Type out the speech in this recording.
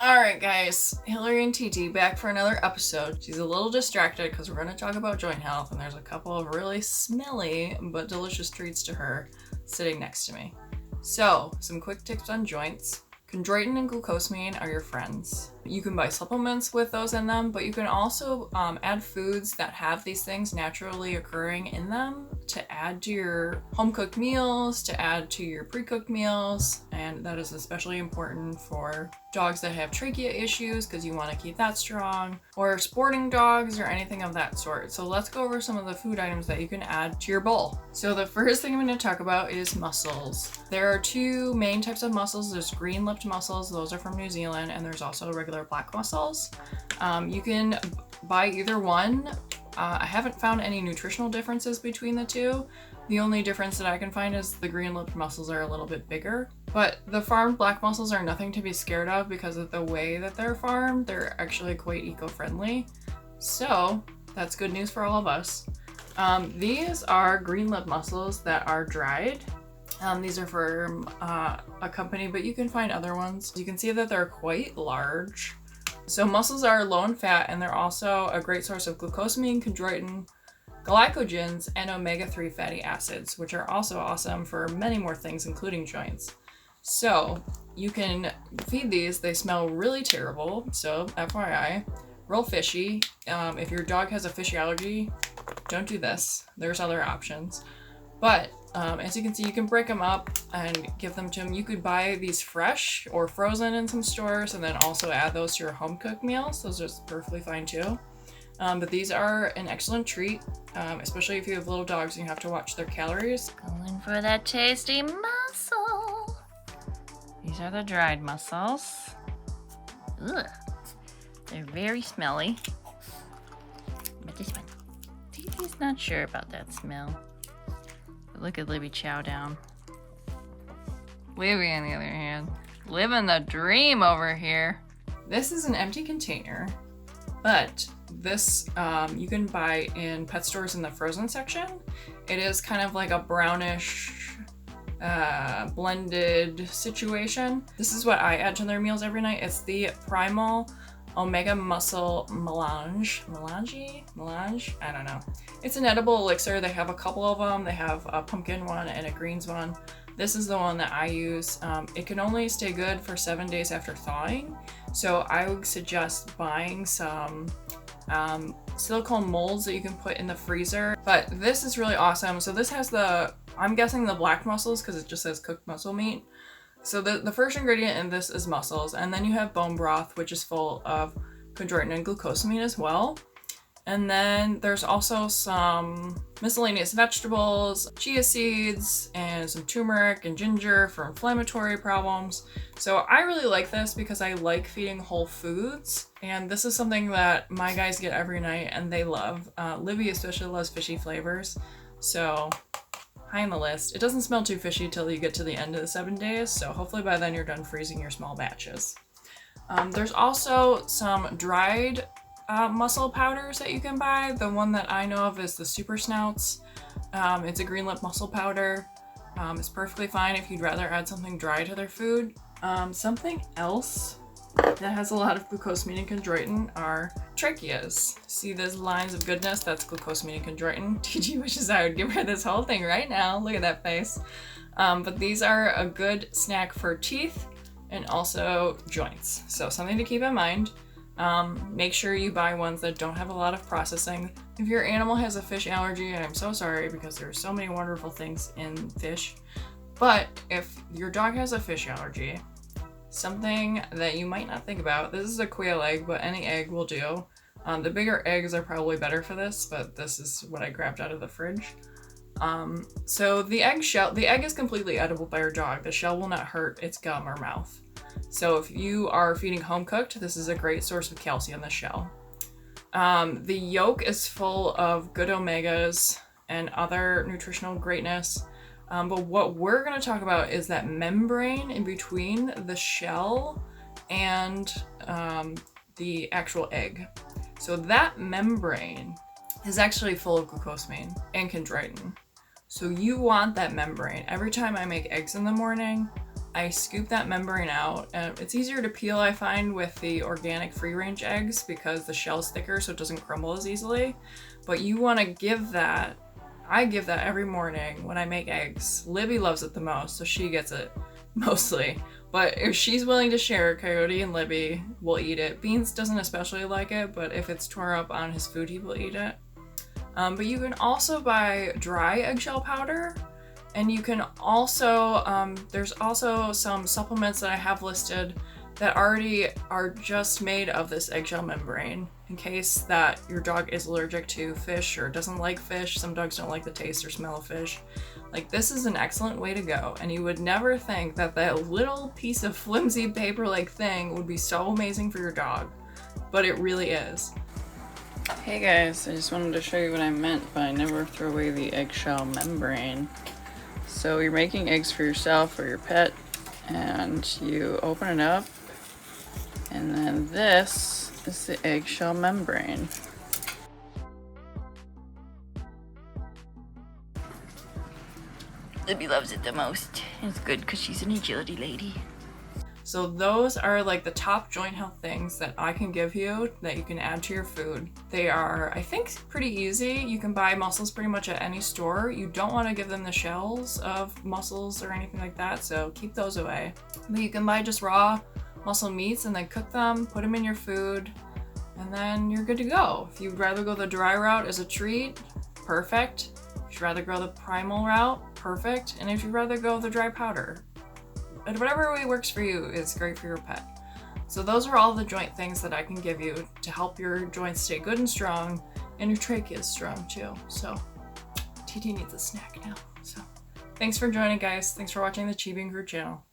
Alright guys, Hillary and TT back for another episode. She's a little distracted because we're going to talk about joint health, and there's a couple of really smelly but delicious treats to her sitting next to me. So, some quick tips on joints. Chondroitin and glucosamine are your friends. You can buy supplements with those in them, but you can also add foods that have these things naturally occurring in them to add to your home-cooked meals, to add to your pre-cooked meals, and that is especially important for dogs that have trachea issues because you want to keep that strong, or sporting dogs or anything of that sort. So let's go over some of the food items that you can add to your bowl. So the first thing I'm going to talk about is mussels. There are two main types of mussels. There's green-lipped mussels, those are from New Zealand, and there's also regular black mussels. You can buy either one. I haven't found any nutritional differences between the two. The only difference that I can find is the green-lipped mussels are a little bit bigger. But the farmed black mussels are nothing to be scared of because of the way that they're farmed. They're actually quite eco-friendly. So that's good news for all of us. These are green-lipped mussels that are dried. These are from a company, but you can find other ones. You can see that they're quite large. So mussels are low in fat, and they're also a great source of glucosamine, chondroitin, glycogens, and omega-3 fatty acids, which are also awesome for many more things, including joints. So you can feed these. They smell really terrible, so FYI. Real fishy. If your dog has a fish allergy, don't do this. There's other options. But as you can see, you can break them up and give them to them. You could buy these fresh or frozen in some stores and then also add those to your home cooked meals. Those are perfectly fine too. But these are an excellent treat, especially if you have little dogs and you have to watch their calories. Going for that tasty mussel. These are the dried mussels. Ugh. They're very smelly. But this one, he's not sure about that smell. But look at Libby chow down. Libby, on the other hand, living the dream over here. This is an empty container, but this you can buy in pet stores in the frozen section. It is kind of like a brownish blended situation. This is what I add to their meals every night. It's the Primal Omega Muscle Melange. I don't know. It's an edible elixir. They have a couple of them. They have a pumpkin one and a greens one. This is the one that I use. It can only stay good for 7 days after thawing. So I would suggest buying some silicone molds that you can put in the freezer. But this is really awesome. So this has I'm guessing the black mussels because it just says cooked mussel meat. So the first ingredient in this is mussels, and then you have bone broth, which is full of chondroitin and glucosamine as well. And then there's also some miscellaneous vegetables, chia seeds, and some turmeric and ginger for inflammatory problems. So I really like this because I like feeding whole foods, and this is something that my guys get every night and they love. Libby especially loves fishy flavors, so high on the list. It doesn't smell too fishy till you get to the end of the 7 days, so hopefully by then you're done freezing your small batches. There's also some dried mussel powders that you can buy. The one that I know of is the Super Snouts. It's a green lip mussel powder. It's perfectly fine if you'd rather add something dry to their food. Something else that has a lot of glucosamine and chondroitin are tracheas. See those lines of goodness? That's glucosamine and chondroitin. TG wishes I would give her this whole thing right now. Look at that face. But these are a good snack for teeth and also joints. So something to keep in mind. Make sure you buy ones that don't have a lot of processing. If your animal has a fish allergy, I'm so sorry because there are so many wonderful things in fish. But if your dog has a fish allergy, something that you might not think about, this is a quail egg, but any egg will do. The bigger eggs are probably better for this, but this is what I grabbed out of the fridge. So the egg is completely edible by your dog. The shell will not hurt its gum or mouth. So if you are feeding home cooked, this is a great source of calcium, the shell. The yolk is full of good omegas and other nutritional greatness. But what we're going to talk about is that membrane in between the shell and the actual egg. So that membrane is actually full of glucosamine and chondroitin. So you want that membrane. Every time I make eggs in the morning, I scoop that membrane out. It's easier to peel, I find, with the organic free-range eggs because the shell's thicker so it doesn't crumble as easily. But you want to give that, I give that every morning when I make eggs. Libby loves it the most, so she gets it mostly. But if she's willing to share, Coyote and Libby will eat it. Beans doesn't especially like it, but if it's tore up on his food, he will eat it. But you can also buy dry eggshell powder, and you can also, there's also some supplements that I have listed that already are just made of this eggshell membrane in case that your dog is allergic to fish or doesn't like fish. Some dogs don't like the taste or smell of fish. Like, this is an excellent way to go, and you would never think that that little piece of flimsy paper-like thing would be so amazing for your dog, but it really is. Hey guys, I just wanted to show you what I meant by never throw away the eggshell membrane. So you're making eggs for yourself or your pet, and you open it up, and then this is the eggshell membrane. Libby loves it the most. It's good because she's an agility lady. So those are like the top joint health things that I can give you that you can add to your food. They are, I think, pretty easy. You can buy mussels pretty much at any store. You don't want to give them the shells of mussels or anything like that, so keep those away. But you can buy just raw mussel meats and then cook them, put them in your food, and then you're good to go. If you'd rather go the dry route as a treat, perfect. If you'd rather go the primal route, perfect. And if you'd rather go the dry powder, and whatever way works for you is great for your pet. So those are all the joint things that I can give you to help your joints stay good and strong, and your trachea is strong too. So TT needs a snack now. So thanks for joining, guys. Thanks for watching the ChiBean Crew channel.